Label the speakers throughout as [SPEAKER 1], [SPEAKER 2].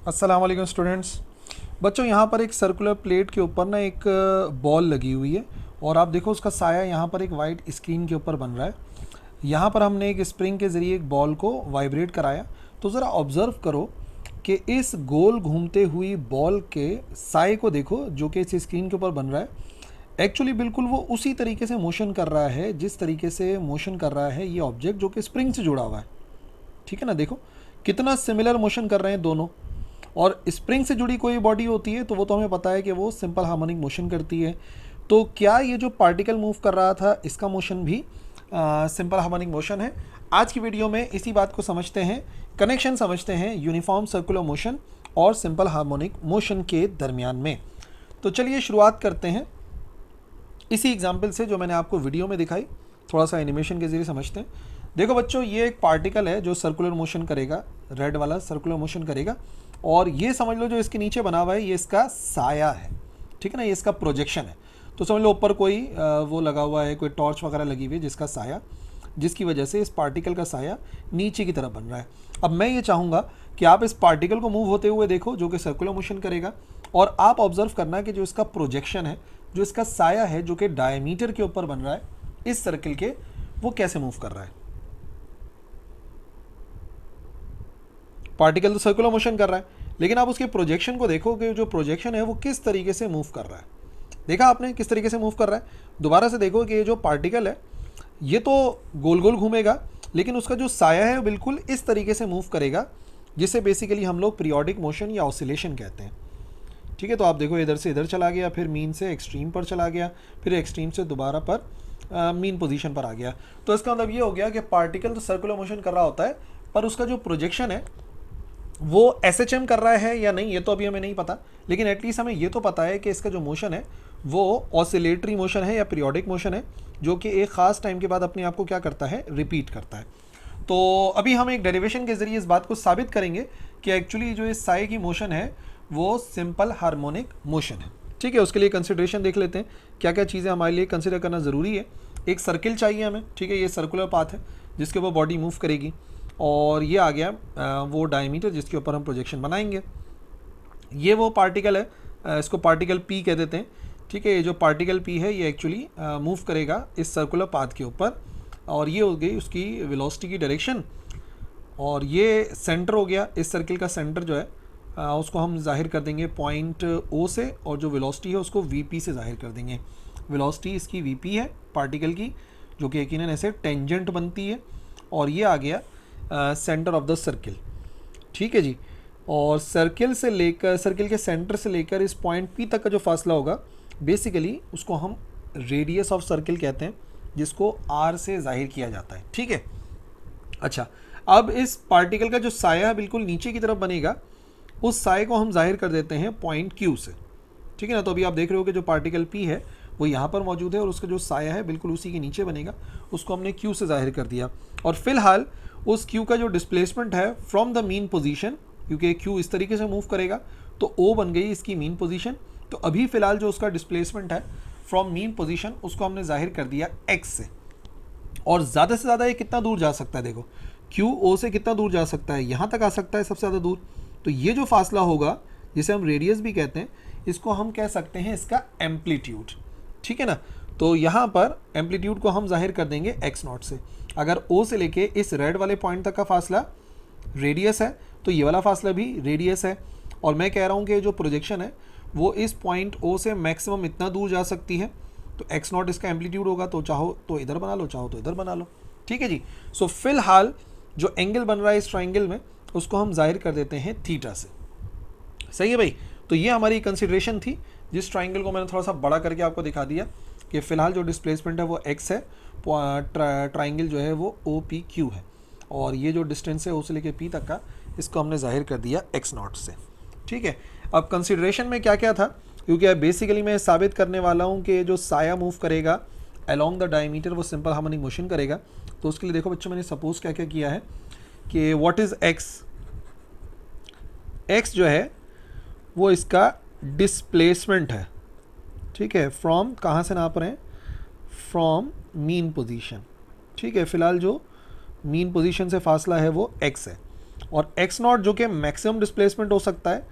[SPEAKER 1] अस्सलाम वालेकुम स्टूडेंट्स। बच्चों यहाँ पर एक सर्कुलर प्लेट के ऊपर ना एक बॉल लगी हुई है और आप देखो उसका साया यहाँ पर एक वाइट स्क्रीन के ऊपर बन रहा है। यहाँ पर हमने एक स्प्रिंग के ज़रिए एक बॉल को वाइब्रेट कराया। तो ज़रा ऑब्ज़र्व करो कि इस गोल घूमते हुई बॉल के साए को देखो जो कि इस स्क्रीन के ऊपर बन रहा है। एक्चुअली बिल्कुल वो उसी तरीके से मोशन कर रहा है जिस तरीके से मोशन कर रहा है ये ऑब्जेक्ट जो कि स्प्रिंग से जुड़ा हुआ है। ठीक है ना, देखो कितना सिमिलर मोशन कर रहे हैं दोनों। और स्प्रिंग से जुड़ी कोई बॉडी होती है तो वो तो हमें पता है कि वो सिंपल हार्मोनिक मोशन करती है। तो क्या ये जो पार्टिकल मूव कर रहा था इसका मोशन भी सिंपल हार्मोनिक मोशन है? आज की वीडियो में इसी बात को समझते हैं, कनेक्शन समझते हैं यूनिफॉर्म सर्कुलर मोशन और सिंपल हार्मोनिक मोशन के दरमियान में। तो चलिए शुरुआत करते हैं इसी एग्जाम्पल से जो मैंने आपको वीडियो में दिखाई। थोड़ा सा एनिमेशन के ज़रिए समझते हैं। देखो बच्चों, ये एक पार्टिकल है जो सर्कुलर मोशन करेगा, रेड वाला सर्कुलर मोशन करेगा। और ये समझ लो जो इसके नीचे बना हुआ है ये इसका साया है। ठीक है ना, ये इसका प्रोजेक्शन है। तो समझ लो ऊपर कोई वो लगा हुआ है, कोई टॉर्च वगैरह लगी हुई है जिसका साया, जिसकी वजह से इस पार्टिकल का साया नीचे की तरफ बन रहा है। अब मैं ये चाहूँगा कि आप इस पार्टिकल को मूव होते हुए देखो जो कि सर्कुलर मोशन करेगा, और आप ऑब्जर्व करना कि जो इसका प्रोजेक्शन है, जो इसका साया है जो कि डायमीटर के ऊपर बन रहा है इस सर्किल के, वो कैसे मूव कर रहा है। पार्टिकल तो सर्कुलर मोशन कर रहा है, लेकिन आप उसके प्रोजेक्शन को देखो कि जो प्रोजेक्शन है वो किस तरीके से मूव कर रहा है। देखा आपने किस तरीके से मूव कर रहा है? दोबारा से देखो कि ये जो पार्टिकल है ये तो गोल गोल घूमेगा, लेकिन उसका जो साया है वो बिल्कुल इस तरीके से मूव करेगा, जिसे बेसिकली हम लोग पीरियोडिक मोशन या ऑसिलेशन कहते हैं। ठीक है, तो आप देखो इधर से इधर चला गया, फिर मीन से एक्सट्रीम पर चला गया, फिर एक्सट्रीम से दोबारा पर मीन पोजीशन पर आ गया। तो इसका मतलब ये हो गया कि पार्टिकल तो सर्कुलर मोशन कर रहा होता है, पर उसका जो प्रोजेक्शन है वो SHM कर रहा है या नहीं ये तो अभी हमें नहीं पता, लेकिन एटलीस्ट हमें ये तो पता है कि इसका जो मोशन है वो ऑसिलेटरी मोशन है या पीरियोडिक मोशन है, जो कि एक ख़ास टाइम के बाद अपने आप को क्या करता है, रिपीट करता है। तो अभी हम एक डेरिवेशन के ज़रिए इस बात को साबित करेंगे कि एक्चुअली जो इस साए की मोशन है वो सिंपल हार्मोनिक मोशन है। ठीक है, उसके लिए कंसिडरेशन देख लेते हैं क्या क्या चीज़ें हमारे लिए कंसिडर करना ज़रूरी है। एक सर्किल चाहिए हमें, ठीक है, ये सर्कुलर पाथ है जिसके ऊपर बॉडी मूव करेगी, और ये आ गया वो डायमीटर जिसके ऊपर हम प्रोजेक्शन बनाएंगे। ये वो पार्टिकल है, इसको पार्टिकल P कह देते हैं। ठीक है, ये जो पार्टिकल P है ये एक्चुअली मूव करेगा इस सर्कुलर पाथ के ऊपर, और ये हो गई उसकी वेलोसिटी की डायरेक्शन। और ये सेंटर हो गया, इस सर्किल का सेंटर जो है उसको हम जाहिर कर देंगे पॉइंट O से, और जो वेलोसिटी है उसको VP से जाहिर कर देंगे। वेलोसिटी इसकी VP है पार्टिकल की, जो कि यकीनन ऐसे टेंजेंट बनती है। और ये आ गया सेंटर ऑफ द सर्किल। ठीक है जी, और सर्किल से लेकर, सर्किल के सेंटर से लेकर इस पॉइंट P तक का जो फासला होगा बेसिकली उसको हम रेडियस ऑफ सर्किल कहते हैं, जिसको R से जाहिर किया जाता है। ठीक है, अच्छा, अब इस पार्टिकल का जो साया बिल्कुल नीचे की तरफ बनेगा, उस साए को हम जाहिर कर देते हैं पॉइंट Q से। ठीक है ना, तो अभी आप देख रहे हो कि जो पार्टिकल P है वो यहाँ पर मौजूद है और उसका जो साया है बिल्कुल उसी के नीचे बनेगा, उसको हमने Q से जाहिर कर दिया। और फिलहाल उस Q का जो डिस्प्लेसमेंट है फ्रॉम द मीन पोजीशन, क्योंकि Q इस तरीके से मूव करेगा तो O बन गई इसकी मीन पोजीशन। तो अभी फ़िलहाल जो उसका डिस्प्लेसमेंट है फ्रॉम मीन पोजीशन उसको हमने जाहिर कर दिया X से। और ज़्यादा से ज़्यादा ये कितना दूर जा सकता है, देखो Q O से कितना दूर जा सकता है, यहाँ तक आ सकता है सबसे ज़्यादा दूर। तो ये जो फासला होगा जिसे हम रेडियस भी कहते हैं, इसको हम कह सकते हैं इसका एम्पलीट्यूड। ठीक है ना, तो यहाँ पर एम्पलीट्यूड को हम जाहिर कर देंगे x0 से। अगर O से लेके इस रेड वाले पॉइंट तक का फासला रेडियस है तो ये वाला फासला भी रेडियस है। और मैं कह रहा हूँ कि जो प्रोजेक्शन है वो इस पॉइंट O से मैक्सिमम इतना दूर जा सकती है, तो x0 इसका एम्पलीट्यूड होगा। तो चाहो तो इधर बना लो, चाहो तो इधर बना लो। ठीक है जी, सो फिलहाल जो एंगल बन रहा है इस ट्राइंगल में उसको हम जाहिर कर देते हैं थीटा से। सही है भाई, तो ये हमारी कंसिडरेशन थी जिस ट्राइंगल को मैंने थोड़ा सा बड़ा करके आपको दिखा दिया कि फ़िलहाल जो डिस्प्लेसमेंट है वो x है, ट्राइंगल जो है वो OPQ है, और ये जो डिस्टेंस है O से लेके P तक का, इसको हमने जाहिर कर दिया x0 से। ठीक है, अब कंसिडरेशन में क्या क्या था, क्योंकि बेसिकली मैं साबित करने वाला हूँ कि जो साया मूव करेगा अलॉन्ग द डायमीटर वो सिंपल हार्मोनिक मोशन करेगा। तो उसके लिए देखो बच्चों, मैंने सपोज क्या क्या किया है कि व्हाट इज़ x, x जो है वो इसका डिस्प्लेसमेंट है। ठीक है, फ्रॉम कहाँ से नाप रहे हैं, फ्रॉम मीन पोजीशन। ठीक है, फ़िलहाल जो मीन पोजीशन से फासला है वो x है, और एक्स नॉट जो कि मैक्सिमम डिस्प्लेसमेंट हो सकता है,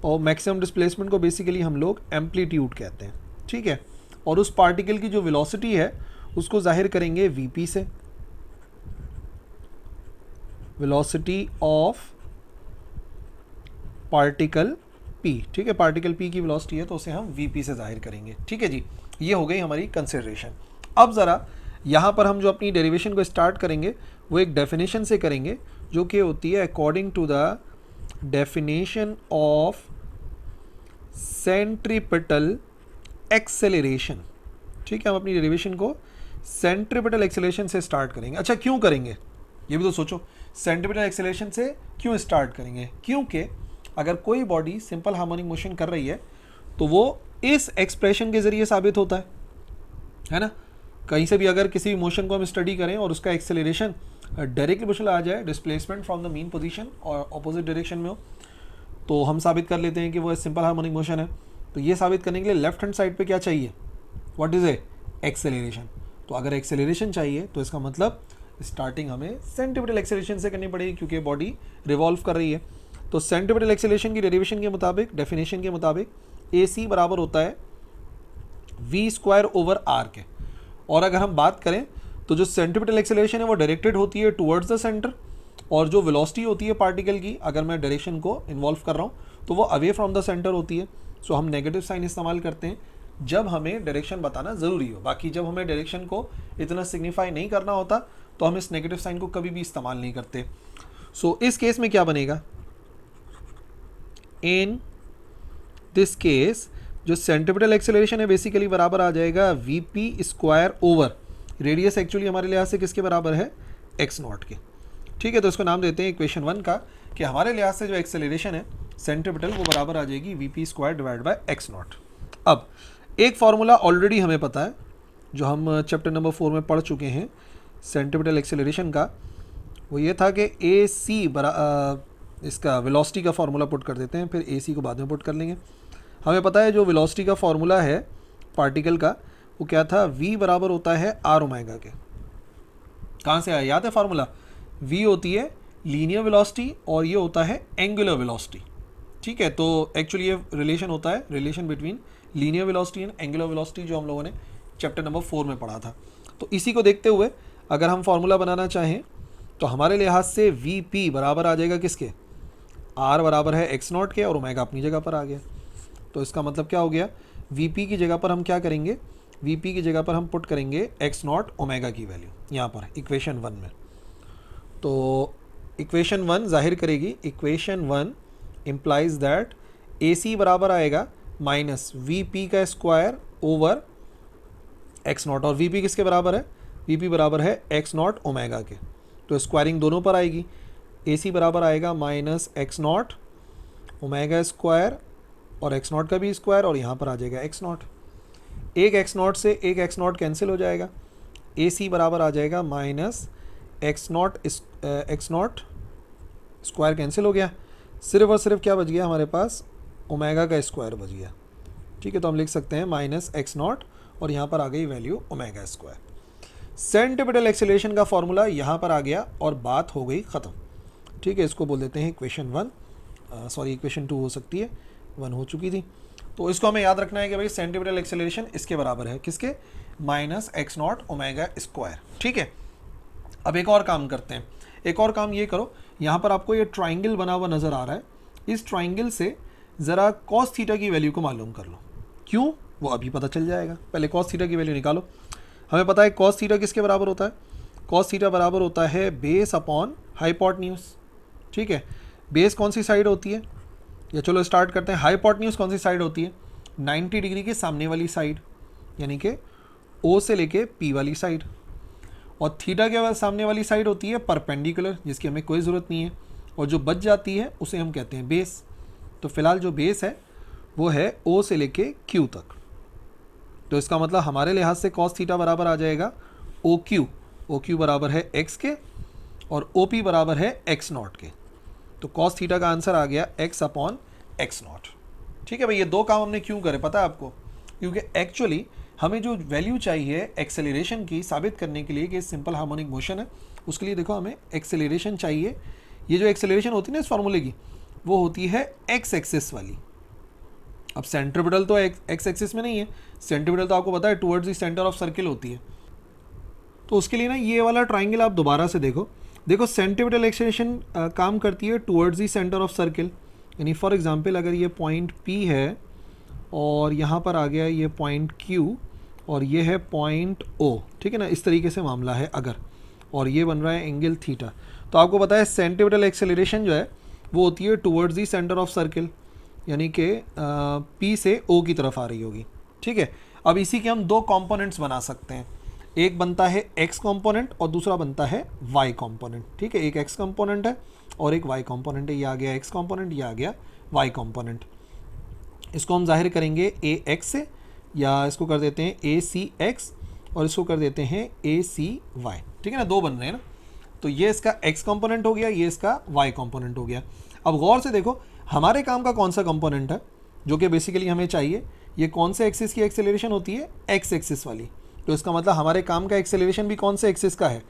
[SPEAKER 1] और मैक्सिमम डिस्प्लेसमेंट को बेसिकली हम लोग एम्पलीट्यूड कहते हैं, ठीक है। और उस पार्टिकल की जो वेलोसिटी है उसको जाहिर करेंगे वीपी से, वेलोसिटी ऑफ पार्टिकल पी, ठीक है। पार्टिकल पी की वेलोसिटी है तो उसे हम वीपी से जाहिर करेंगे, ठीक है जी। ये हो गई हमारी कंसिडरेशन। अब ज़रा यहाँ पर हम जो अपनी डेरिवेशन को स्टार्ट करेंगे वो एक डेफिनेशन से करेंगे जो कि होती है according to the definition of centripetal acceleration, ठीक है। हम अपनी डेरिवेशन को सेंट्रीपिटल एक्सेलरेशन से स्टार्ट करेंगे। अच्छा, क्यों करेंगे ये भी तो सोचो, सेंट्रीपिटल एक्सेलरेशन से क्यों स्टार्ट करेंगे? क्योंकि अगर कोई बॉडी सिंपल हार्मोनिक मोशन कर रही है तो वो इस एक्सप्रेशन के ज़रिए साबित होता है ना। कहीं से भी अगर किसी मोशन को हम स्टडी करें और उसका एक्सेलरेशन डायरेक्टली मोशन आ जाए, displacement from the mean position और ऑपोजिट डायरेक्शन में हो, तो हम साबित कर लेते हैं कि वो सिंपल हार्मोनिक मोशन है। तो ये साबित करने के लिए लेफ्ट हैंड साइड पे क्या चाहिए? What is a? एक्सेलरेशन। तो अगर एक्सेलरेशन चाहिए तो इसका मतलब स्टार्टिंग हमें सेंट्रीपिटल एक्सेलरेशन से करनी पड़ेगी क्योंकि बॉडी रिवॉल्व कर रही है। तो सेंट्रीपिटल एक्सेलरेशन की डेरिवेशन के मुताबिक, डेफिनेशन के मुताबिक, ए सी बराबर होता है वी स्क्वायर ओवर आर के। और अगर हम बात करें तो जो सेंट्रीपिटल एक्सेलरेशन है वो डायरेक्टेड होती है टुवर्ड्स द सेंटर, और जो वेलोसिटी होती है पार्टिकल की, अगर मैं डायरेक्शन को इन्वॉल्व कर रहा हूँ तो वो अवे फ्रॉम द सेंटर होती है। सो हम नेगेटिव साइन इस्तेमाल करते हैं जब हमें डायरेक्शन बताना ज़रूरी हो। बाकी जब हमें डायरेक्शन को इतना सिग्निफाई नहीं करना होता तो हम इस नेगेटिव साइन को कभी भी इस्तेमाल नहीं करते। सो इस केस में क्या बनेगा? इन दिस केस जो सेंट्रीपिटल एक्सेलरेशन है बेसिकली बराबर आ जाएगा V P square over radius, actually हमारे लिहाज से किसके बराबर है? एक्स नॉट के, ठीक है। तो इसको नाम देते हैं इक्वेशन 1 का, कि हमारे लिहाज से जो एक्सेलरेशन है सेंट्रीपिटल वो बराबर आ जाएगी V P square divide by x not. अब एक फार्मूला ऑलरेडी हमें पता है जो हम चैप्टर नंबर 4 में पढ़ चुके हैं सेंट्रीपिटल एक्सेलरेशन का, वो ये था कि ए सी इसका वेलोसिटी का फार्मूला पुट कर देते हैं, फिर ए सी को बाद में पुट कर लेंगे। हमें पता है जो वेलोसिटी का फार्मूला है पार्टिकल का वो क्या था? v बराबर होता है आर ओमेगा के। कहाँ से आया? याद है फार्मूला? v होती है लीनियर वेलोसिटी और ये होता है एंगुलर वेलोसिटी, ठीक है। तो एक्चुअली ये रिलेशन होता है, relation between linear velocity and angular velocity, जो हम लोगों ने चैप्टर नंबर 4 में पढ़ा था। तो इसी को देखते हुए अगर हम फार्मूला बनाना चाहें तो हमारे लिहाज से वी पी बराबर आ जाएगा किसके? आर बराबर है एक्स नॉट के, और ओमेगा अपनी जगह पर आ गया। तो इसका मतलब क्या हो गया? वी पी की जगह पर हम क्या करेंगे? वी पी की जगह पर हम पुट करेंगे एक्स नॉट ओमेगा की वैल्यू यहाँ पर इक्वेशन 1 में। तो इक्वेशन 1 जाहिर करेगी, इक्वेशन 1 इम्प्लाइज दैट ए सी बराबर आएगा माइनस वी पी का स्क्वायर ओवर एक्स नॉट, और वी पी किसके बराबर है? वी पी बराबर है एक्स नॉट ओमेगा के। तो स्क्वायरिंग दोनों पर आएगी, ए सी बराबर आएगा minus x naught omega square और एक्स नॉट का भी स्क्वायर, और यहाँ पर आ जाएगा एक्स नॉट। एक एक्स नॉट से एक एक्स नॉट कैंसिल हो जाएगा, ए सी बराबर आ जाएगा minus x naught square cancel हो गया, सिर्फ और सिर्फ क्या बच गया हमारे पास? ओमेगा का स्क्वायर बच गया, ठीक है। तो हम लिख सकते हैं माइनस एक्स नॉट और यहाँ पर आ गई value omega square. Centripetal acceleration का फॉर्मूला यहाँ पर आ गया और बात हो गई ख़त्म, ठीक है। इसको बोल देते हैं इक्वेशन 1, सॉरी इक्वेशन 2 हो सकती है, 1 हो चुकी थी। तो इसको हमें याद रखना है कि भाई सेंट्रीपिटल एक्सेलरेशन इसके बराबर है, किसके? Minus x naught omega square, ठीक है। अब एक और काम करते हैं, एक और काम ये करो, यहाँ पर आपको ये ट्राइंगल बना हुआ नज़र आ रहा है, इस ट्राइंगल से ज़रा कॉस थीटा की वैल्यू को मालूम कर लो। क्यों? वो अभी पता चल जाएगा, पहले कॉस थीटा की वैल्यू निकालो। हमें पता है कॉस थीटा किसके बराबर होता है? कॉस थीटा बराबर होता है बेस अपॉन हाइपोटेन्यूज, ठीक है। बेस कौन सी साइड होती है? या चलो स्टार्ट करते हैं, हाइपोटेन्यूज कौन सी साइड होती है? 90 डिग्री के सामने वाली साइड, यानी कि ओ से लेके पी वाली साइड। और थीटा के बाद सामने वाली साइड होती है परपेंडिकुलर, जिसकी हमें कोई ज़रूरत नहीं है, और जो बच जाती है उसे हम कहते हैं बेस। तो फिलहाल जो बेस है वो है ओ से लेके क्यू तक। तो इसका मतलब हमारे लिहाज से कॉस थीटा बराबर आ जाएगा ओ क्यू बराबर है एक्स के और ओ पी बराबर है एक्स नॉट के। तो कॉस थीटा का आंसर आ गया एक्स अपॉन एक्स नॉट, ठीक है भाई। ये दो काम हमने क्यों करे पता है आपको? क्योंकि एक्चुअली हमें जो वैल्यू चाहिए एक्सेलरेशन की साबित करने के लिए कि सिंपल हार्मोनिक मोशन है, उसके लिए देखो हमें एक्सेलरेशन चाहिए ये जो एक्सेलरेशन होती है ना इस फार्मूले की, वो होती है एक्स एक्सिस वाली। अब सेंट्रीपिटल तो एक्स एक्सिस में नहीं है, सेंट्रीपिटल तो आपको पता है towards the centre of circle होती है। तो उसके लिए ना ये वाला ट्राइंगल आप दोबारा से देखो, देखो सेंट्रीपिटल एक्सेलरेशन काम करती है towards the centre of circle. यानी फॉर एग्जांपल अगर ये पॉइंट P है और यहाँ पर आ गया ये पॉइंट Q और ये है पॉइंट O, ठीक है ना, इस तरीके से मामला है अगर, और ये बन रहा है एंगल थीटा, तो आपको पता है सेंट्रीपिटल एक्सेलरेशन जो है वो होती है towards the centre of circle, यानी कि P से O की तरफ आ रही होगी, ठीक है। अब इसी के हम दो कंपोनेंट्स बना सकते हैं, एक बनता है x कंपोनेंट और दूसरा बनता है y कंपोनेंट, ठीक है। एक x कंपोनेंट है और एक y कंपोनेंट है, ये आ गया x कंपोनेंट, ये आ गया y कंपोनेंट। इसको हम जाहिर करेंगे ax से, या इसको कर देते हैं acx और इसको कर देते हैं acy, ठीक है ना, दो बन रहे हैं ना। तो ये इसका x कंपोनेंट हो गया, ये इसका y कंपोनेंट हो गया। अब गौर से देखो हमारे काम का कौन सा कंपोनेंट है जो कि बेसिकली हमें चाहिए, ये कौन से एक्सिस की एक्सेलरेशन होती है, x एक्सिस वाली। तो इसका मतलब हमारे काम का एक्सेलरेशन भी कौन से एक्सिस का है,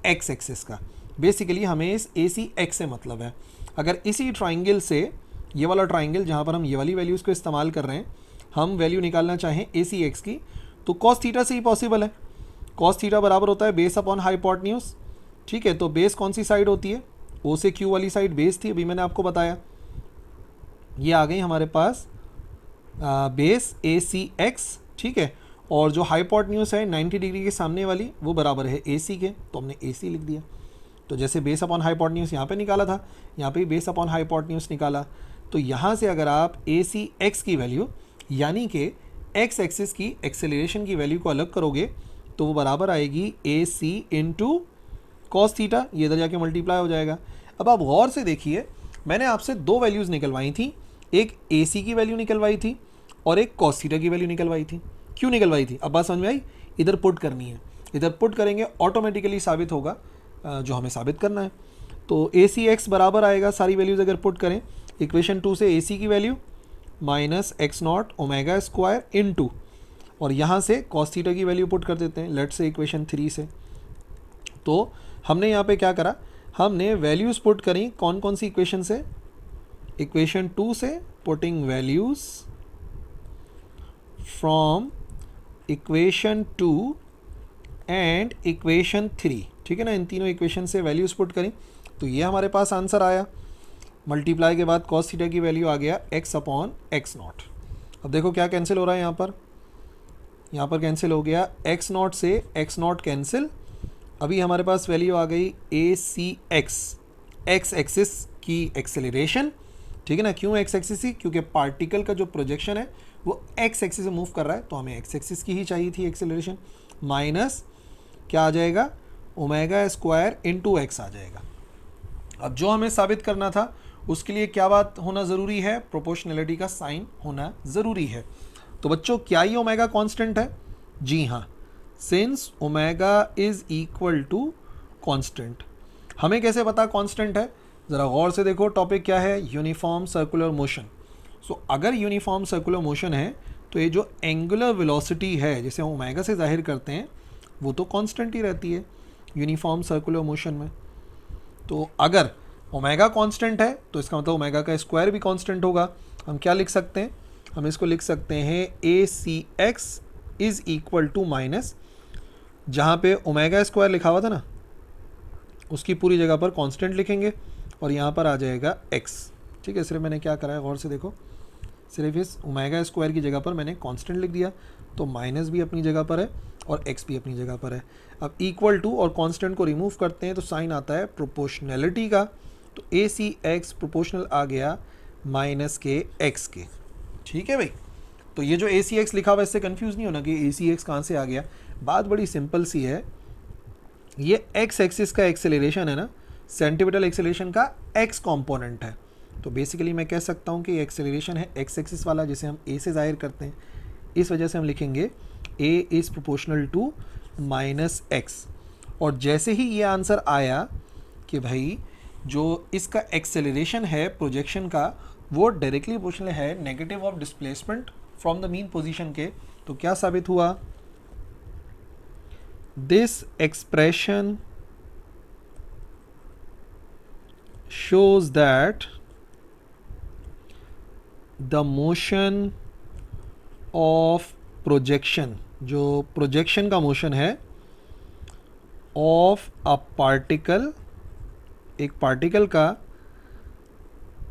[SPEAKER 1] x एक्सिस का। बेसिकली हमें इस acx से मतलब है। अगर इसी ट्राइंगल से, ये वाला ट्राइंगल जहाँ पर हम ये वाली वैल्यूज़ को इस्तेमाल कर रहे हैं, हम वैल्यू निकालना चाहें acx की, तो कॉस थीटा से ही पॉसिबल है। कॉस थीटा बराबर होता है बेस अपॉन हाइपोटेन्यूज, ठीक है। तो बेस कौन सी साइड होती है, O से Q वाली साइड बेस थी, अभी मैंने आपको बताया। ये आ गई हमारे पास बेस acx, ठीक है। और जो हाइपोटेन्यूज है 90 डिग्री के सामने वाली वो बराबर है AC के, तो हमने AC लिख दिया। तो जैसे बेस अपॉन हाइपोटेन्यूज यहाँ पे निकाला था, यहाँ पे बेस अपॉन हाइपोटेन्यूज निकाला। तो यहाँ से अगर आप acx की वैल्यू यानी कि x एक्सिस की एक्सेलरेशन की वैल्यू को अलग करोगे तो वो बराबर आएगी AC इंटू कॉस थीटा, ये इधर जाके मल्टीप्लाई हो जाएगा। अब आप गौर से देखिए, मैंने आपसे दो वैल्यूज़ निकलवाई थी, एक AC की वैल्यू निकलवाई थी और एक कॉस थीटा की वैल्यू निकलवाई थी। क्यों निकलवाई थी, अब बात समझ में आई। इधर पुट करनी है, इधर पुट करेंगे ऑटोमेटिकली साबित होगा जो हमें साबित करना है। तो acx बराबर आएगा, सारी वैल्यूज़ अगर पुट करें इक्वेशन 2 से AC की value minus x0 omega square into, और यहाँ से कॉस थीटा की वैल्यू पुट कर देते हैं, लेट्स से इक्वेशन 3 से। तो हमने यहाँ पे क्या करा, हमने वैल्यूज़ पुट करी कौन कौन सी इक्वेशन से, इक्वेशन 2 से putting values from equation 2 and equation 3, ठीक है ना। इन तीनों इक्वेशन से वैल्यूज़ पुट करी तो ये हमारे पास आंसर आया। मल्टीप्लाई के बाद कॉस थीटा की वैल्यू आ गया x अपॉन x0। अब देखो क्या कैंसिल हो रहा है यहाँ पर कैंसिल हो गया, x0 से x0 कैंसिल। अभी हमारे पास वैल्यू आ गई acx, x एक्सिस की एक्सेलरेशन, ठीक है ना। क्यों x एक्सिस की, क्योंकि पार्टिकल का जो प्रोजेक्शन है वो x एक्सिस से मूव कर रहा है, तो हमें x एक्सिस की ही चाहिए थी एक्सेलरेशन। माइनस क्या आ जाएगा, ओमेगा स्क्वायर इंटू x आ जाएगा। अब जो हमें साबित करना था उसके लिए क्या बात होना ज़रूरी है, प्रोपोर्शनैलिटी का साइन होना ज़रूरी है। तो बच्चों क्या ये ओमेगा कांस्टेंट है, जी हाँ, since omega is equal to constant. हमें कैसे पता कांस्टेंट है, ज़रा गौर से देखो, टॉपिक क्या है, यूनिफॉर्म सर्कुलर मोशन। सो अगर यूनिफॉर्म सर्कुलर मोशन है तो ये जो एंगुलर वेलोसिटी है जिसे हम ओमेगा से जाहिर करते हैं वो तो कांस्टेंट ही रहती है यूनिफॉर्म सर्कुलर मोशन में। तो अगर ओमेगा कांस्टेंट है तो इसका मतलब ओमेगा का स्क्वायर भी कांस्टेंट होगा। हम क्या लिख सकते हैं, हम इसको लिख सकते हैं acx is equal to minus, जहाँ पे ओमेगा स्क्वायर लिखा हुआ था ना उसकी पूरी जगह पर कांस्टेंट लिखेंगे और यहाँ पर आ जाएगा x, ठीक है। सिर्फ मैंने क्या करा है, गौर से देखो, सिर्फ इस ओमेगा स्क्वायर की जगह पर मैंने कांस्टेंट लिख दिया, तो माइनस भी अपनी जगह पर है और x भी अपनी जगह पर है। अब इक्वल टू और कांस्टेंट को रिमूव करते हैं तो साइन आता है प्रोपोर्शनैलिटी का, तो acx प्रोपोर्शनल आ गया माइनस के x के, ठीक है भाई। तो ये जो acx लिखा हुआ इससे कंफ्यूज नहीं होना कि acx कहाँ से आ गया, बात बड़ी सिंपल सी है। ये x एक्सिस का एक्सेलरेशन है ना, सेंटीमीटर एक्सेलरेशन का x कंपोनेंट है, तो बेसिकली मैं कह सकता हूँ कि एक्सेलरेशन है x एक्सिस वाला जिसे हम a से जाहिर करते हैं। इस वजह से हम लिखेंगे a is proportional to minus x। और जैसे ही ये आंसर आया कि भाई जो इसका एक्सेलरेशन है प्रोजेक्शन का वो डायरेक्टली प्रोपोर्शनल है negative of displacement from the mean position के, तो क्या साबित हुआ, this expression shows that the motion of projection, जो projection का motion है of a particle, एक particle का,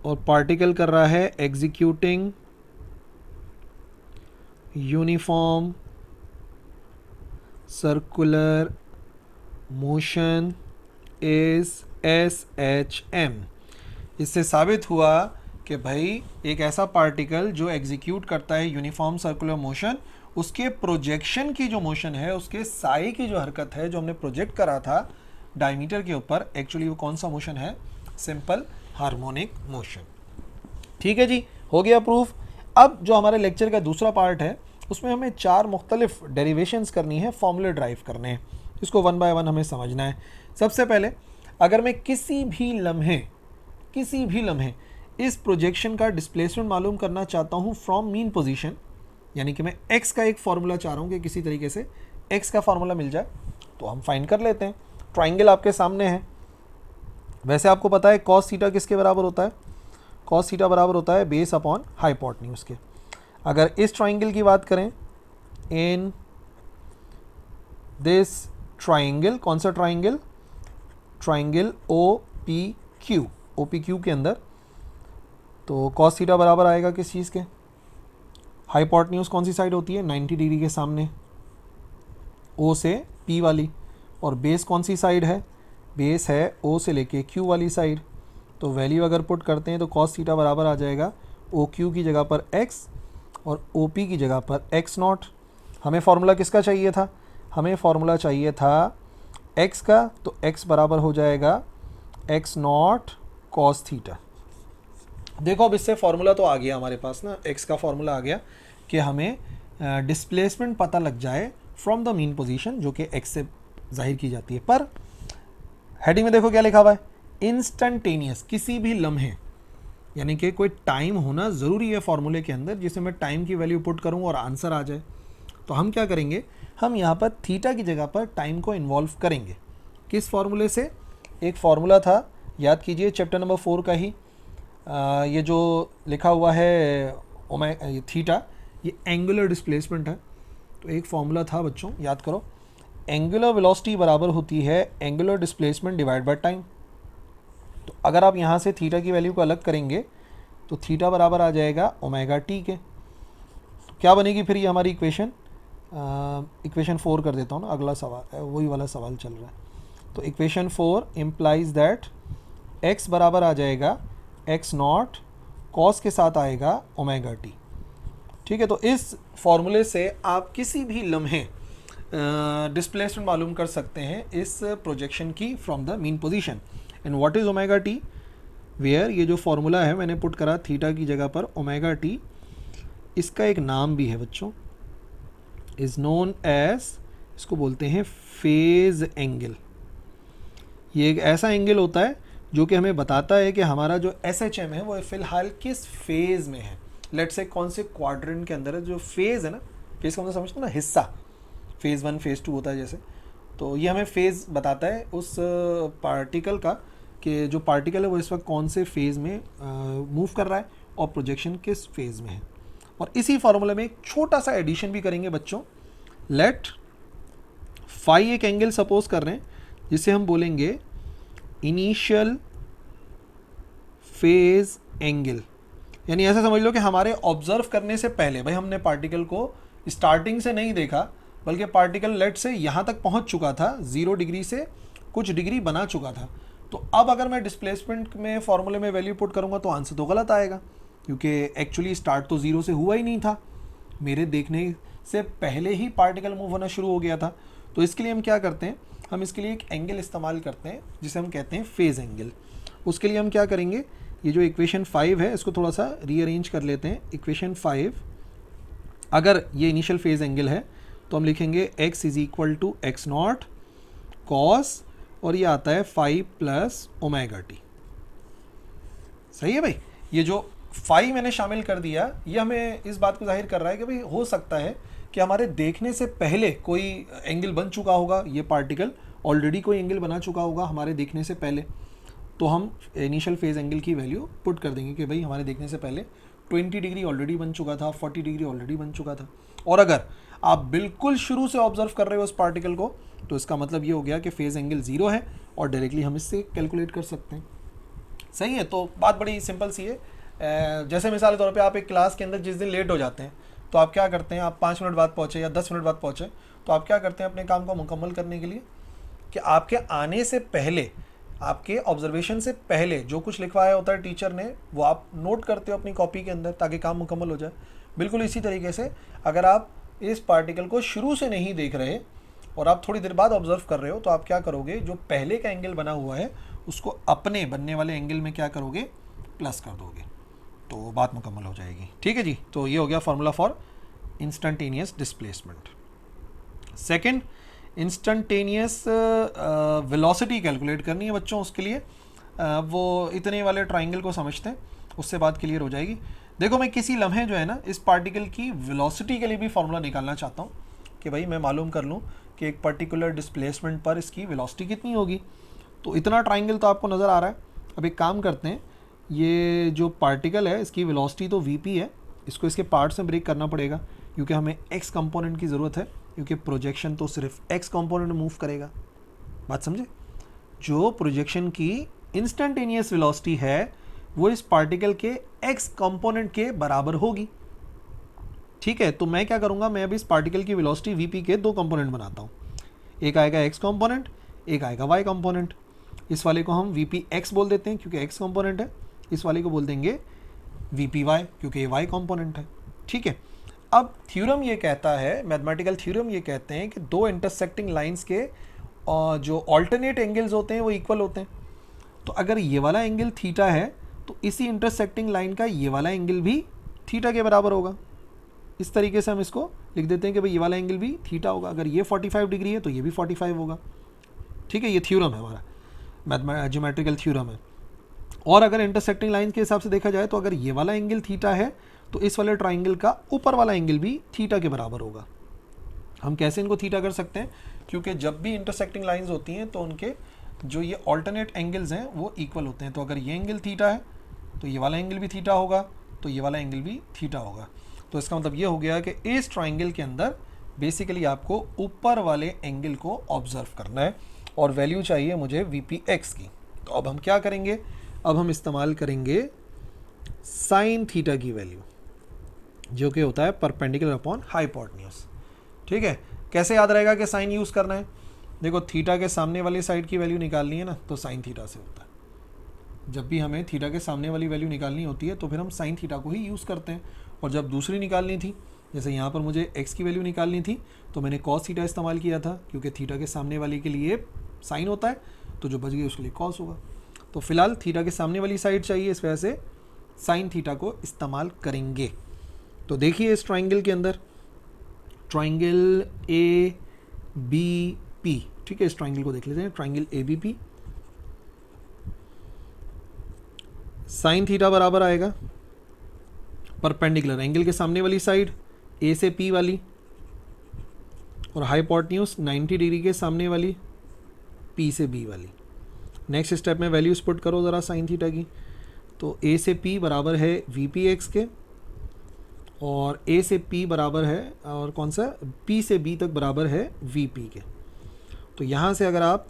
[SPEAKER 1] और particle कर रहा है executing uniform circular motion is SHM। इससे साबित हुआ कि भाई एक ऐसा पार्टिकल जो एग्जीक्यूट करता है यूनिफॉर्म सर्कुलर मोशन, उसके प्रोजेक्शन की जो मोशन है, उसके साई की जो हरकत है जो हमने प्रोजेक्ट करा था डायमीटर के ऊपर, एक्चुअली वो कौन सा मोशन है? Simple harmonic motion. ठीक है जी, हो गया प्रूफ। अब जो हमारे लेक्चर का दूसरा पार्ट है उसमें हमें 4 मुख्तलिफ डेरिवेशंस करनी है, फॉर्मूले ड्राइव करने हैं, इसको 1 बाय 1 हमें समझना है। सबसे पहले अगर मैं किसी भी लम्हे इस प्रोजेक्शन का डिस्प्लेसमेंट मालूम करना चाहता हूँ फ्रॉम मीन पोजीशन, यानी कि मैं x का एक फार्मूला चाह रहा हूँ कि किसी तरीके से x का फार्मूला मिल जाए, तो हम फाइंड कर लेते हैं। ट्राइंगल आपके सामने है, वैसे आपको पता है कॉस थीटा किसके बराबर होता है? कॉस थीटा बराबर होता है बेस अपॉन हाइपोटेन्यूज के। अगर इस ट्राइंगल की बात करें, इन दिस ट्राइंगल, कौन सा ट्राइंगल? ट्राइंगल OPQ, OPQ के अंदर, तो कॉस थीटा बराबर आएगा किस चीज़ के? हाइपोटेन्यूज कौन सी साइड होती है? 90 डिग्री के सामने, O से P वाली। और बेस कौन सी साइड है? बेस है O से लेके Q वाली साइड। तो वैल्यू अगर पुट करते हैं तो कॉस थीटा बराबर आ जाएगा OQ की जगह पर x और OP की जगह पर x0। हमें फार्मूला किसका चाहिए था? हमें फार्मूला चाहिए था x का, तो x बराबर हो जाएगा x0 कॉस थीटा। देखो अब इससे फार्मूला तो आ गया हमारे पास ना, x का फार्मूला आ गया कि हमें डिस्प्लेसमेंट पता लग जाए फ्रॉम द मीन पोजीशन, जो कि x से जाहिर की जाती है। पर हेडिंग में देखो क्या लिखा हुआ है? इंस्टेंटेनियस, किसी भी लम्हे, यानी कि कोई टाइम होना ज़रूरी है फार्मूले के अंदर, जिससे मैं टाइम की वैल्यू पुट करूं और आंसर आ जाए। तो हम क्या करेंगे? हम यहाँ पर थीटा की जगह पर टाइम को इन्वॉल्व करेंगे। किस फार्मूले से? एक फार्मूला था, याद कीजिए चैप्टर नंबर 4 का ही, ये जो लिखा हुआ है थीटा, ये एंगुलर डिस्प्लेसमेंट है। तो एक फार्मूला था बच्चों, याद करो, एंगुलर वेलोसिटी बराबर होती है angular displacement divide by time. तो अगर आप यहाँ से थीटा की वैल्यू को अलग करेंगे तो थीटा बराबर आ जाएगा ओमेगा टी के। तो क्या बनेगी फिर ये हमारी इक्वेशन? इक्वेशन 4 कर देता हूँ ना, अगला सवाल वही वाला सवाल चल रहा है। तो इक्वेशन 4 इम्प्लाइज दैट x बराबर आ जाएगा x0 कॉस के साथ आएगा ओमेगा टी। ठीक है, तो इस फॉर्मूले से आप किसी भी लम्हे डिस्प्लेसमेंट मालूम कर सकते हैं इस प्रोजेक्शन की from the mean position. And what is omega t? Where ये जो फॉर्मूला है मैंने पुट करा थीटा की जगह पर ओमेगा टी, इसका एक नाम भी है बच्चों, इज नोन एज, इसको बोलते हैं फेज एंगल। ये एक ऐसा एंगल होता है जो कि हमें बताता है कि हमारा जो SHM है वो फिलहाल किस फेज में है। लेट्स से कौन से क्वाड्रेंट के अंदर है। जो फेज है ना, फेज का मतलब समझते हो ना, हिस्सा, फेज़ 1 फेज़ 2 होता है जैसे, तो ये हमें फेज़ बताता है उस पार्टिकल का कि जो पार्टिकल है वो इस वक्त कौन से फेज़ में मूव कर रहा है और प्रोजेक्शन किस फेज़ में है। और इसी फार्मूले में एक छोटा सा एडिशन भी करेंगे बच्चों। लेट फाई एक एंगल सपोज कर रहे हैं जिसे हम बोलेंगे इनिशियल फेज एंगल, यानी ऐसा समझ लो कि हमारे ऑब्जर्व करने से पहले, भाई हमने पार्टिकल को स्टार्टिंग से नहीं देखा, बल्कि पार्टिकल लेट से यहाँ तक पहुँच चुका था, 0 डिग्री से कुछ डिग्री बना चुका था। तो अब अगर मैं डिस्प्लेसमेंट में फॉर्मूले में वैल्यू पुट करूँगा तो आंसर तो गलत आएगा, क्योंकि एक्चुअली स्टार्ट तो 0 से हुआ ही नहीं था, मेरे देखने से पहले ही पार्टिकल मूव होना शुरू हो गया था। तो इसके लिए हम क्या करते हैं? हम इसके लिए एक एंगल इस्तेमाल करते हैं जिसे हम कहते हैं फेज़ एंगल। उसके लिए हम क्या करेंगे? ये जो इक्वेशन 5 है इसको थोड़ा सा रीअरेंज कर लेते हैं। इक्वेशन 5, अगर ये इनिशियल फेज एंगल है तो हम लिखेंगे x is equal to x0 cos, और ये आता है 5 प्लस ओमेगा टी। सही है भाई? ये जो 5 मैंने शामिल कर दिया, ये हमें इस बात को जाहिर कर रहा है कि भाई हो सकता है कि हमारे देखने से पहले कोई एंगल बन चुका होगा, ये पार्टिकल ऑलरेडी कोई एंगल बना चुका होगा हमारे देखने से पहले। तो हम इनिशियल फेज एंगल की वैल्यू पुट कर देंगे कि भाई हमारे देखने से पहले 20 डिग्री ऑलरेडी बन चुका था, 40 डिग्री ऑलरेडी बन चुका था। और अगर आप बिल्कुल शुरू से ऑब्जर्व कर रहे हो उस पार्टिकल को, तो इसका मतलब ये हो गया कि फेज एंगल 0 है और डायरेक्टली हम इससे कैलकुलेट कर सकते हैं। सही है, तो बात बड़ी सिंपल सी है। जैसे मिसाल के तौर पे आप एक क्लास के अंदर जिस दिन लेट हो जाते हैं, तो आप क्या करते हैं, आप 5 मिनट बाद पहुँचे या 10 मिनट बाद पहुँचे, तो आप क्या करते हैं अपने काम को मुकम्मल करने के लिए कि आपके आने से पहले, आपके ऑब्जर्वेशन से पहले जो कुछ लिखवाया होता है टीचर ने, वो आप नोट करते हो अपनी कॉपी के अंदर ताकि काम मुकम्मल हो जाए। बिल्कुल इसी तरीके से अगर आप इस पार्टिकल को शुरू से नहीं देख रहे और आप थोड़ी देर बाद ऑब्जर्व कर रहे हो, तो आप क्या करोगे, जो पहले का एंगल बना हुआ है उसको अपने बनने वाले एंगल में क्या करोगे, प्लस कर दोगे, तो बात मुकम्मल हो जाएगी। ठीक है जी, तो ये हो गया formula for instantaneous displacement. Second, instantaneous velocity calculate करनी है बच्चों, उसके लिए वो इतने वाले ट्राइंगल को समझते हैं, उससे बात क्लियर हो जाएगी। देखो मैं किसी लम्हे जो है ना इस पार्टिकल की वेलोसिटी के लिए भी फार्मूला निकालना चाहता हूँ कि भाई मैं मालूम कर लूँ कि एक पर्टिकुलर डिस्प्लेसमेंट पर इसकी वेलोसिटी कितनी होगी। तो इतना ट्राइंगल तो आपको नज़र आ रहा है। अब एक काम करते हैं, ये जो पार्टिकल है इसकी वेलोसिटी तो वीपी है, इसको इसके पार्ट्स में ब्रेक करना पड़ेगा क्योंकि हमें एक्स कंपोनेंट की ज़रूरत है, क्योंकि प्रोजेक्शन तो सिर्फ एक्स कंपोनेंट मूव करेगा। बात समझे? जो प्रोजेक्शन की इंस्टेंटेनियस वेलोसिटी है वो इस पार्टिकल के एक्स कंपोनेंट के बराबर होगी। ठीक है, तो मैं क्या करूँगा, मैं अभी इस पार्टिकल की वेलोसिटी वीपी के दो कंपोनेंट बनाता हूँ। एक आएगा एक्स कंपोनेंट, एक आएगा वाई कंपोनेंट। इस वाले को हम वीपी एक्स बोल देते हैं क्योंकि एक्स कंपोनेंट है, इस वाले को बोल देंगे वीपी वाई क्योंकि ये वाई कंपोनेंट है। ठीक है, अब थ्योरम ये कहता है, मैथमेटिकल थ्योरम ये कहते हैं कि दो इंटरसेक्टिंग लाइंस के जो ऑल्टरनेट एंगल्स होते हैं वो इक्वल होते हैं। तो अगर ये वाला एंगल थीटा है तो इसी इंटरसेक्टिंग लाइन का ये वाला एंगल भी थीटा के बराबर होगा। इस तरीके से हम इसको लिख देते हैं कि भाई ये वाला एंगल भी थीटा होगा। अगर ये 45 डिग्री है तो ये भी 45 होगा। ठीक है, ये थ्योरम है हमारा, ज्योमेट्रिकल थ्योरम है। और अगर इंटरसेक्टिंग लाइन के हिसाब से देखा जाए तो अगर ये वाला एंगल थीटा है तो इस वाले ट्राइंगल का ऊपर वाला एंगल भी थीटा के बराबर होगा। हम कैसे इनको थीटा कर सकते हैं, क्योंकि जब भी इंटरसेक्टिंग लाइंस होती हैं तो उनके जो ये ऑल्टरनेट एंगल्स हैं वो इक्वल होते हैं। तो अगर ये एंगल थीटा है तो ये वाला एंगल भी थीटा होगा, तो ये वाला एंगल भी थीटा होगा। तो इसका मतलब ये हो गया कि इस ट्राइंगल के अंदर बेसिकली आपको ऊपर वाले एंगल को ऑब्जर्व करना है और वैल्यू चाहिए मुझे वीपी एक्स की। तो अब हम क्या करेंगे, अब हम इस्तेमाल करेंगे साइन थीटा की वैल्यू, जो कि होता है परपेंडिकुलर अपॉन हाइपोटेन्यूज। ठीक है, कैसे याद रहेगा कि साइन यूज़ करना है? देखो, थीटा के सामने वाली साइड की वैल्यू निकालनी है ना, तो साइन थीटा से होता है। जब भी हमें थीटा के सामने वाली वैल्यू निकालनी होती है तो फिर हम साइन थीटा को ही यूज़ करते हैं। और जब दूसरी निकालनी थी, जैसे यहाँ पर मुझे एक्स की वैल्यू निकालनी थी तो मैंने कॉस थीटा इस्तेमाल किया था, क्योंकि थीटा के सामने वाली के लिए साइन होता है, तो जो बच गई उसके लिए कॉस होगा। तो फिलहाल थीटा के सामने वाली साइड चाहिए, इस वजह से साइन थीटा को इस्तेमाल करेंगे। तो देखिए इस ट्राइंगल के अंदर ट्राइंगल ए बी पी, ठीक है, इस ट्राइंगल को देख लेते हैं, triangle A B P. Sine theta बराबर आएगा परपेंडिकुलर एंगल के सामने वाली साइड ए से पी वाली, और हाइपोटेन्यूज 90 डिग्री के सामने वाली पी से बी वाली। नेक्स्ट स्टेप में वैल्यूज पुट करो ज़रा साइन थीटा की। तो ए से पी बराबर है वी पी एक्स के, और ए से पी बराबर है, और कौन सा, पी से बी तक बराबर है वी पी के। तो यहाँ से अगर आप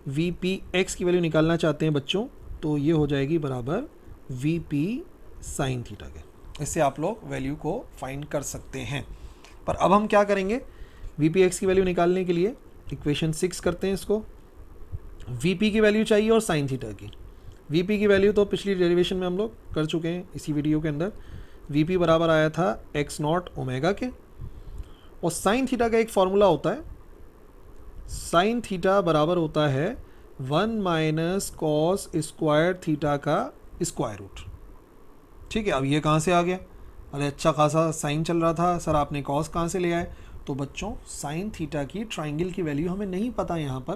[SPEAKER 1] वी पी एक्स की वैल्यू निकालना चाहते हैं बच्चों, तो ये हो जाएगी बराबर वी पी साइन थीटा के। इससे आप लोग वैल्यू को फाइंड कर सकते हैं। पर अब हम क्या करेंगे, वी पी एक्स की वैल्यू निकालने के लिए इक्वेशन 6 करते हैं इसको। वी पी की वैल्यू चाहिए और साइन थीटा की। वी पी की वैल्यू तो पिछली डेरिवेशन में हम लोग कर चुके हैं इसी वीडियो के अंदर। वी पी बराबर आया था एक्स नॉट ओमेगा के, और साइन थीटा का एक फॉर्मूला होता है, साइन थीटा बराबर होता है 1 माइनस कॉस स्क्वायर थीटा का स्क्वायर रूट। ठीक है, अब ये कहाँ से आ गया? अरे अच्छा खासा साइन चल रहा था सर, आपने कॉस कहाँ से ले आए? तो बच्चों साइन थीटा की ट्राइंगल की वैल्यू हमें नहीं पता यहाँ पर,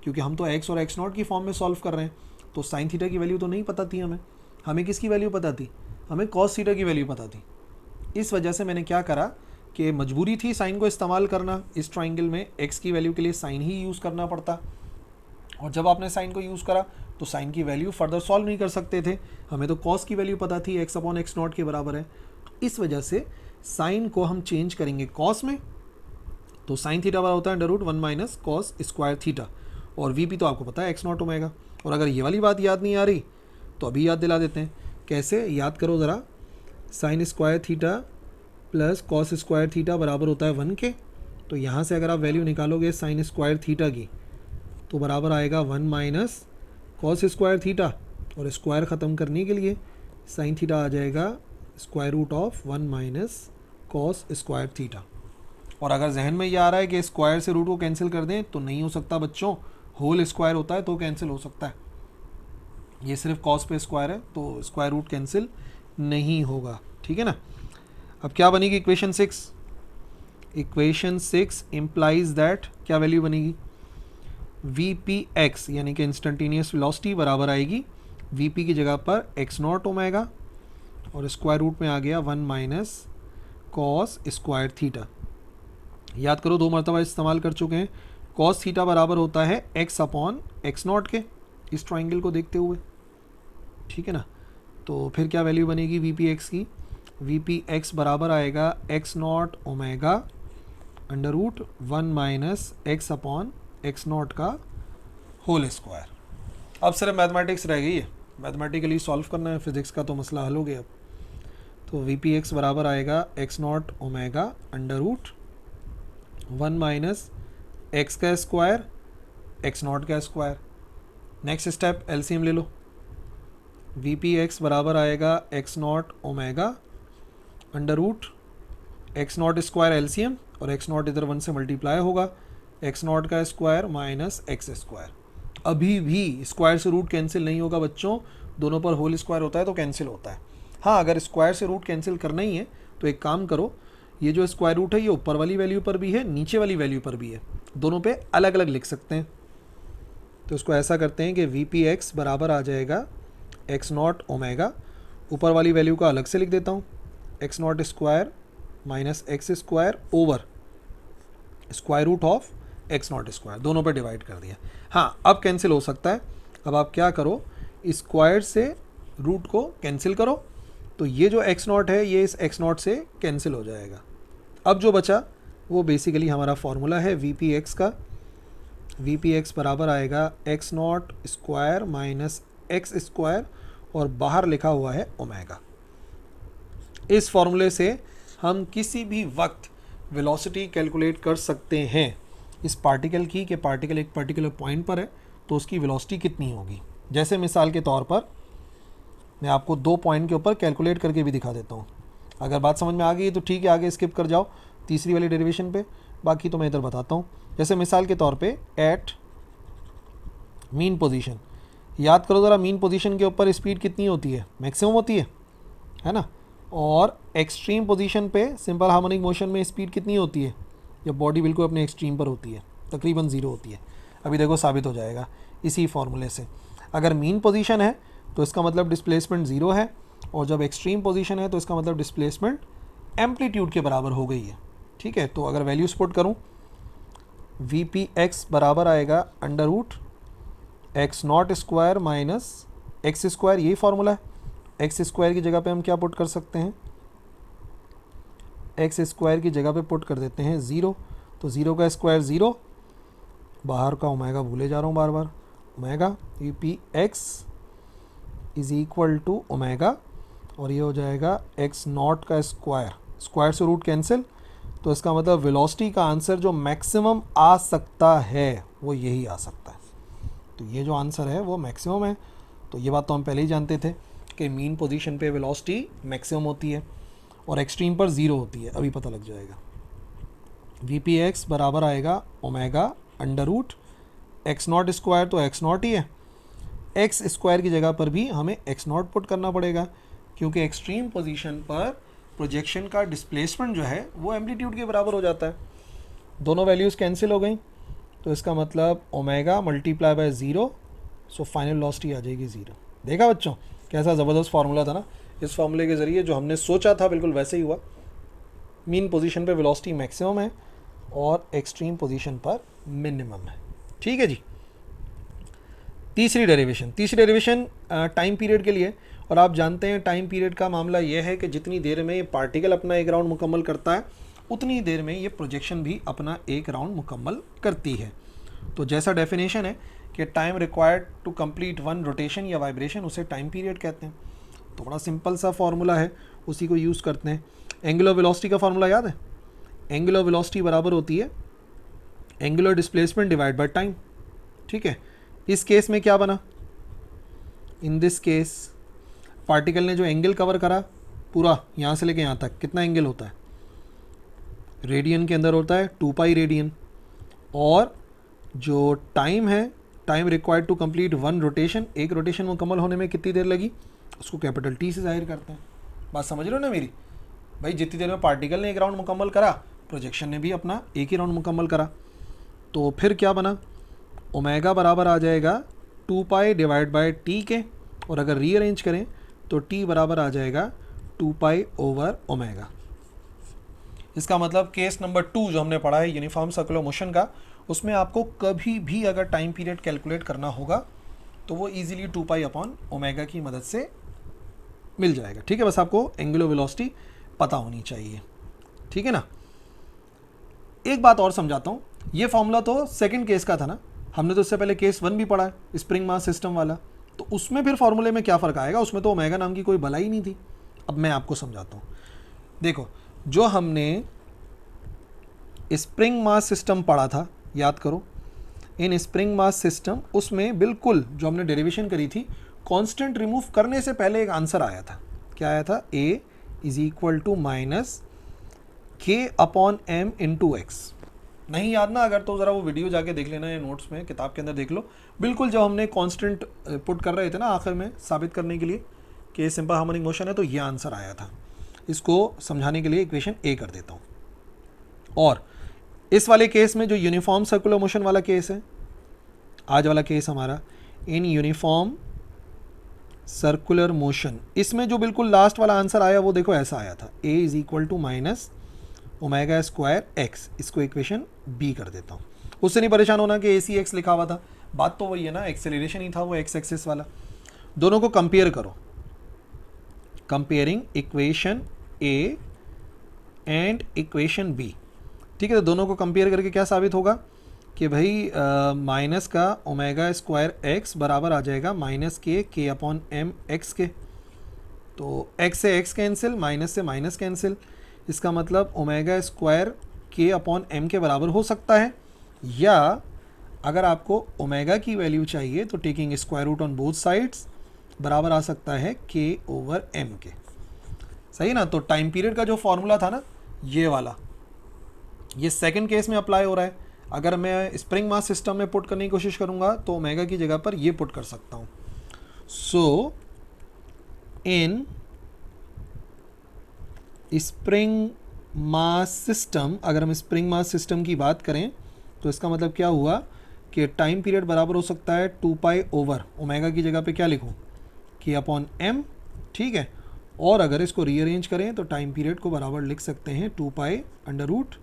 [SPEAKER 1] क्योंकि हम तो एक्स और एक्स नॉट की फॉर्म में सॉल्व कर रहे हैं। तो साइन थीटा की वैल्यू तो नहीं पता थी हमें किसकी वैल्यू पता थी? हमें कॉस थीटा की वैल्यू पता थी। इस वजह से मैंने क्या करा कि मजबूरी थी साइन को इस्तेमाल करना। इस ट्राइंगल में एक्स की वैल्यू के लिए साइन ही यूज़ करना पड़ता, और जब आपने साइन को यूज़ करा तो साइन की वैल्यू फर्दर सॉल्व नहीं कर सकते थे, हमें तो कॉस की वैल्यू पता थी एक्स अपॉन एक्स नॉट के बराबर है। तो इस वजह से साइन को हम चेंज करेंगे कॉस में, तो साइन थीटा बराबर होता है under root 1 minus cos square theta, और वी पी तो आपको पता है एक्स नॉट ओमेगा। और अगर ये वाली बात याद नहीं आ रही तो अभी याद दिला देते हैं, कैसे याद करो ज़रा। Sine square theta plus cos square theta बराबर होता है 1 के, तो यहाँ से अगर आप वैल्यू निकालोगे साइन स्क्वायर थीटा की तो बराबर आएगा 1 माइनस कॉस स्क्वायर थीटा, और स्क्वायर ख़त्म करने के लिए साइन थीटा आ जाएगा square root of 1 minus cos square theta. और अगर जहन में ये आ रहा है कि स्क्वायर से रूट को कैंसिल कर दें तो नहीं हो सकता बच्चों, होल स्क्वायर होता है तो कैंसिल हो सकता है, ये सिर्फ कॉस पे स्क्वायर है तो स्क्वायर रूट कैंसिल नहीं होगा, ठीक है ना। अब क्या बनेगी इक्वेशन 6, इक्वेशन 6 इम्प्लाइज दैट क्या वैल्यू बनेगी, वी पी एक्स यानी कि इंस्टेंटेनियस वेलोसिटी बराबर आएगी वी पी की जगह पर एक्स नॉट ओमेगा, और स्क्वायर रूट में आ गया 1 माइनस कॉस स्क्वायर थीटा। याद करो 2 मरतबा इस्तेमाल कर चुके हैं, कॉस थीटा बराबर होता है एक्स अपॉन एक्स नॉट के, इस ट्राइंगल को देखते हुए, ठीक है ना। तो फिर क्या वैल्यू बनेगी वी पी एक्स की, वी पी एक्स बराबर आएगा X naught omega under root 1 minus X upon X not का होल स्क्वायर। अब सिर्फ मैथमेटिक्स रह गई है, मैथमेटिकली सॉल्व करना है, फिजिक्स का तो मसला हल हो गया अब। तो वी पी एक्स बराबर आएगा X naught omega under root 1 minus X का स्क्वायर एक्स नॉट का स्क्वायर। नेक्स्ट स्टेप एलसीएम ले लो, वी पी एक्स बराबर आएगा X naught omega under root X naught square LCM, और एक्स नॉट इधर 1 से मल्टीप्लाई होगा, एक्स नॉट का स्क्वायर माइनस एक्स स्क्वायर। अभी भी स्क्वायर से रूट कैंसिल नहीं होगा बच्चों, दोनों पर होल स्क्वायर होता है तो कैंसिल होता है। हाँ, अगर स्क्वायर से रूट कैंसिल करना ही है तो एक काम करो, ये जो स्क्वायर रूट है ये ऊपर वाली वैल्यू पर भी है नीचे वाली वैल्यू पर भी है, दोनों पे अलग अलग लिख सकते हैं। तो इसको ऐसा करते हैं कि वी पी एक्स बराबर आ जाएगा एक्स नॉट ओमेगा, ऊपर वाली वैल्यू को अलग से लिख देता हूँ, X naught square minus X square over square root of X naught square, दोनों पे डिवाइड कर दिया। हाँ, अब कैंसिल हो सकता है, अब आप क्या करो, स्क्वायर से रूट को कैंसिल करो, तो ये जो एक्स नॉट है ये इस एक्स नॉट से कैंसिल हो जाएगा। अब जो बचा वो बेसिकली हमारा फॉर्मूला है वी पी एक्स का, वी पी एक्स बराबर आएगा X naught square minus X square, और बाहर लिखा हुआ है ओमेगा। इस फॉर्मूले से हम किसी भी वक्त वेलोसिटी कैलकुलेट कर सकते हैं इस पार्टिकल की, कि पार्टिकल एक पर्टिकुलर पॉइंट पर है तो उसकी वेलोसिटी कितनी होगी। जैसे मिसाल के तौर पर मैं आपको 2 पॉइंट के ऊपर कैलकुलेट करके भी दिखा देता हूँ, अगर बात समझ में आ गई तो ठीक है, आगे स्किप कर जाओ तीसरी वाली डेरिवेशन पे, बाकी तो मैं इधर बताता हूँ। जैसे मिसाल के तौर पे एट मीन पोजीशन, याद करो ज़रा, मीन पोजीशन के ऊपर स्पीड कितनी होती है, मैक्सिमम होती है ना। और एक्सट्रीम पोजीशन पे सिंपल हार्मोनिक मोशन में स्पीड कितनी होती है, जब बॉडी बिल्कुल अपने एक्सट्रीम पर होती है, तकरीबन 0 होती है। अभी देखो साबित हो जाएगा इसी फॉर्मूले से। अगर मीन पोजीशन है तो इसका मतलब डिस्प्लेसमेंट 0 है, और जब एक्सट्रीम पोजीशन है तो इसका मतलब डिस्प्लेसमेंट एम्पलीट्यूड के बराबर हो गई है, ठीक है। तो अगर वैल्यूज पुट करूँ, वी पी एक्स बराबर आएगा under root X naught square minus X square, यही फार्मूला है। एक्स स्क्वायर की जगह पे हम क्या पुट कर सकते हैं, एक्स स्क्वायर की जगह पे पुट कर देते हैं 0, तो 0 का स्क्वायर 0, बाहर का ओमेगा भूले जा रहा हूँ बार बार, omega V P X is equal to omega, और ये हो जाएगा एक्स नॉट का स्क्वायर, स्क्वायर से रूट कैंसिल, तो इसका मतलब वेलोसिटी का आंसर जो मैक्सिमम आ सकता है वो यही आ सकता है। तो ये जो आंसर है वो मैक्सिमम है। तो ये बात तो हम पहले ही जानते थे कि मीन पोजीशन पे वेलोसिटी मैक्सिमम होती है और एक्सट्रीम पर 0 होती है, अभी पता लग जाएगा। वी पी एक्स बराबर आएगा omega under root X naught square, तो एक्स नॉट ही है, एक्स स्क्वायर की जगह पर भी हमें एक्स नॉट पुट करना पड़ेगा, क्योंकि एक्सट्रीम पोजीशन पर प्रोजेक्शन का डिस्प्लेसमेंट जो है वो एम्पलीट्यूड के बराबर हो जाता है। दोनों वैल्यूज़ कैंसिल हो गई, तो इसका मतलब omega multiply by 0, so final velocity आ जाएगी 0। देखा बच्चों कैसा ज़बरदस्त फार्मूला था ना। इस फार्मूले के ज़रिए जो हमने सोचा था बिल्कुल वैसे ही हुआ। मीन पोजीशन पे वेलोसिटी मैक्सिमम है और एक्सट्रीम पोजीशन पर मिनिमम है। ठीक है जी। तीसरी डेरिवेशन टाइम पीरियड के लिए, और आप जानते हैं टाइम पीरियड का मामला यह है कि जितनी देर में ये पार्टिकल अपना एक राउंड मुकम्मल करता है उतनी देर में ये प्रोजेक्शन भी अपना एक राउंड मुकम्मल करती है। तो जैसा डेफिनेशन है कि time required to complete one rotation या वाइब्रेशन, उसे टाइम पीरियड कहते हैं। तो बड़ा सिंपल सा फॉर्मूला है, उसी को यूज़ करते हैं। एंगुलर वेलोसिटी का फॉर्मूला याद है? एंगुलर वेलोसिटी बराबर होती है angular displacement divide by time. ठीक है, इस केस में क्या बना? इन दिस केस पार्टिकल ने जो एंगल कवर करा पूरा यहाँ से लेके यहाँ तक, कितना एंगल होता है? रेडियन के अंदर होता है 2 पाई रेडियन, और जो टाइम है, time required to complete one rotation, एक रोटेशन मुकम्मल होने में कितनी देर लगी, उसको कैपिटल टी से जाहिर करते हैं। बात समझ रहे हो ना मेरी भाई? जितनी देर में पार्टिकल ने एक राउंड मुकम्मल करा, प्रोजेक्शन ने भी अपना एक ही राउंड मुकम्मल करा। तो फिर क्या बना? ओमेगा बराबर आ जाएगा 2 पाई डिवाइड बाय टी के, और अगर रीअरेंज करें तो टी बराबर आ जाएगा 2 पाई ओवर ओमेगा। इसका मतलब केस नंबर 2 जो हमने पढ़ा है यूनिफॉर्म सर्कुलर मोशन का, उसमें आपको कभी भी अगर टाइम पीरियड कैलकुलेट करना होगा तो वो इजीली 2 पाई अपॉन ओमेगा की मदद से मिल जाएगा। ठीक है, बस आपको एंगुलर वेलोसिटी पता होनी चाहिए। ठीक है ना? एक बात और समझाता हूँ, ये फॉर्मूला तो सेकंड केस का था ना, हमने तो इससे पहले केस 1 भी पढ़ा है स्प्रिंग मास सिस्टम वाला। तो उसमें फिर फॉर्मूले में क्या फ़र्क आएगा? उसमें तो ओमेगा नाम की कोई भलाई नहीं थी। अब मैं आपको समझाता हूँ। देखो, जो हमने स्प्रिंग मास सिस्टम पढ़ा था, याद करो, इन स्प्रिंग मास सिस्टम, उसमें बिल्कुल जो हमने डेरिवेशन करी थी, कांस्टेंट रिमूव करने से पहले एक आंसर आया था। क्या आया था? A is equal to minus K upon M into X. नहीं याद ना अगर, तो ज़रा वो वीडियो जाके देख लेना, या नोट्स में किताब के अंदर देख लो। बिल्कुल जब हमने कांस्टेंट पुट कर रहे थे ना आखिर में साबित करने के लिए कि सिंपल हार्मोनिक मोशन है, तो ये आंसर आया था। इसको समझाने के लिए इक्वेशन ए कर देता हूँ। और इस वाले केस में जो यूनिफॉर्म सर्कुलर मोशन वाला केस है, आज वाला केस हमारा, इन यूनिफॉर्म सर्कुलर मोशन, इसमें जो बिल्कुल लास्ट वाला आंसर आया वो देखो ऐसा आया था, A is equal to minus omega square X. इसको इक्वेशन बी कर देता हूँ। उससे नहीं परेशान होना कि ए सी एक्स लिखा हुआ था, बात तो वही है ना, एक्सेलरेशन ही था वो एक्स एक्सिस वाला। दोनों को कंपेयर करो, comparing equation A and equation B. ठीक है, तो दोनों को कंपेयर करके क्या साबित होगा कि भाई माइनस का ओमेगा स्क्वायर एक्स बराबर आ जाएगा minus K upon M x के। तो एक्स से एक्स कैंसिल, माइनस से माइनस कैंसिल, इसका मतलब ओमेगा स्क्वायर के अपॉन एम के बराबर हो सकता है, या अगर आपको ओमेगा की वैल्यू चाहिए तो taking square root on both sides बराबर आ सकता है के ओवर एम के। सही ना? तो टाइम पीरियड का जो फॉर्मूला था ना ये वाला, ये सेकंड केस में अप्लाई हो रहा है। अगर मैं स्प्रिंग मास सिस्टम में पुट करने की कोशिश करूंगा तो ओमेगा की जगह पर ये पुट कर सकता हूं। सो इन स्प्रिंग मास सिस्टम, अगर हम स्प्रिंग मास सिस्टम की बात करें तो इसका मतलब क्या हुआ कि टाइम पीरियड बराबर हो सकता है 2 पाई ओवर ओमेगा की जगह पे क्या लिखूं, के अपॉन एम। ठीक है, और अगर इसको रीअरेंज करें तो टाइम पीरियड को बराबर लिख सकते हैं 2 pi under root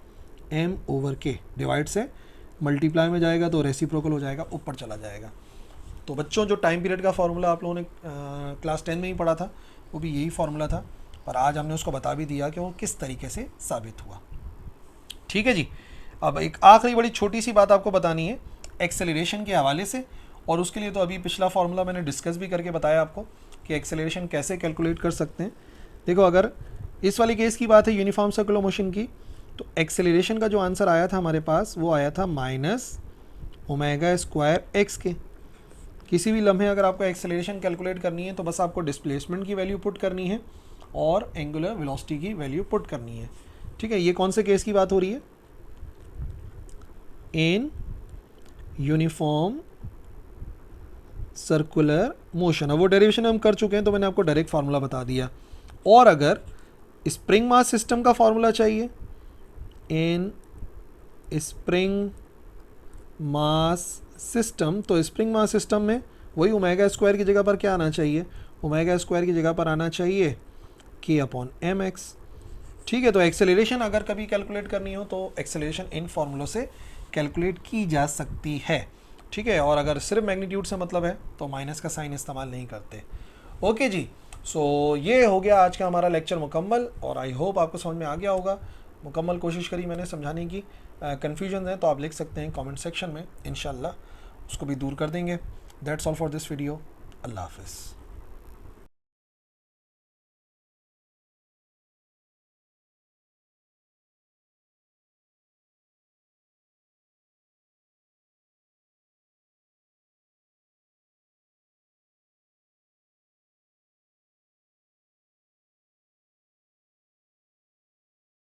[SPEAKER 1] M over K, divide से मल्टीप्लाई में जाएगा तो रेसिप्रोकल हो जाएगा, ऊपर चला जाएगा। तो बच्चों जो टाइम पीरियड का फॉर्मूला आप लोगों ने क्लास 10 में ही पढ़ा था वो भी यही फॉर्मूला था, पर आज हमने उसको बता भी दिया कि वो किस तरीके से साबित हुआ। ठीक है जी। अब एक आखिरी बड़ी छोटी सी बात आपको बतानी है एक्सेलरेशन के हवाले से, और उसके लिए तो अभी पिछला फॉर्मूला मैंने डिस्कस भी करके बताया आपको कि एक्सेलरेशन कैसे कैलकुलेट कर सकते हैं। देखो, अगर इस वाली केस की बात है यूनिफॉर्म सर्कुलर मोशन की, तो एक्सेलरेशन का जो आंसर आया था हमारे पास वो आया था माइनस ओमेगा स्क्वायर एक्स के। किसी भी लम्हे अगर आपको एक्सेलरेशन कैलकुलेट करनी है तो बस आपको डिस्प्लेसमेंट की वैल्यू पुट करनी है और एंगुलर वेलोसिटी की वैल्यू पुट करनी है। ठीक है, ये कौन से केस की बात हो रही है? In uniform circular motion. अब वो डेरिवेशन हम कर चुके हैं तो मैंने आपको डायरेक्ट फार्मूला बता दिया। और अगर स्प्रिंग मास सिस्टम का फार्मूला चाहिए, इन स्प्रिंग मास सिस्टम, तो स्प्रिंग मास सिस्टम में वही ओमेगा स्क्वायर की जगह पर क्या आना चाहिए? ओमेगा स्क्वायर की जगह पर आना चाहिए के अपॉन एम एक्स। ठीक है, तो एक्सेलरेशन अगर कभी कैलकुलेट करनी हो तो एक्सेलरेशन इन फॉर्मूलों से कैलकुलेट की जा सकती है। ठीक है, और अगर सिर्फ मैग्नीट्यूड से मतलब है तो माइनस का साइन इस्तेमाल नहीं करते। ओके जी, सो ये हो गया आज का हमारा लेक्चर मुकम्मल, और आई होप आपको समझ में आ गया होगा। मुकम्मल कोशिश करी मैंने समझाने की। कन्फ्यूजन है तो आप लिख सकते हैं कमेंट सेक्शन में, इंशाल्लाह उसको भी दूर कर देंगे। That's all for this video. अल्लाह हाफिज़।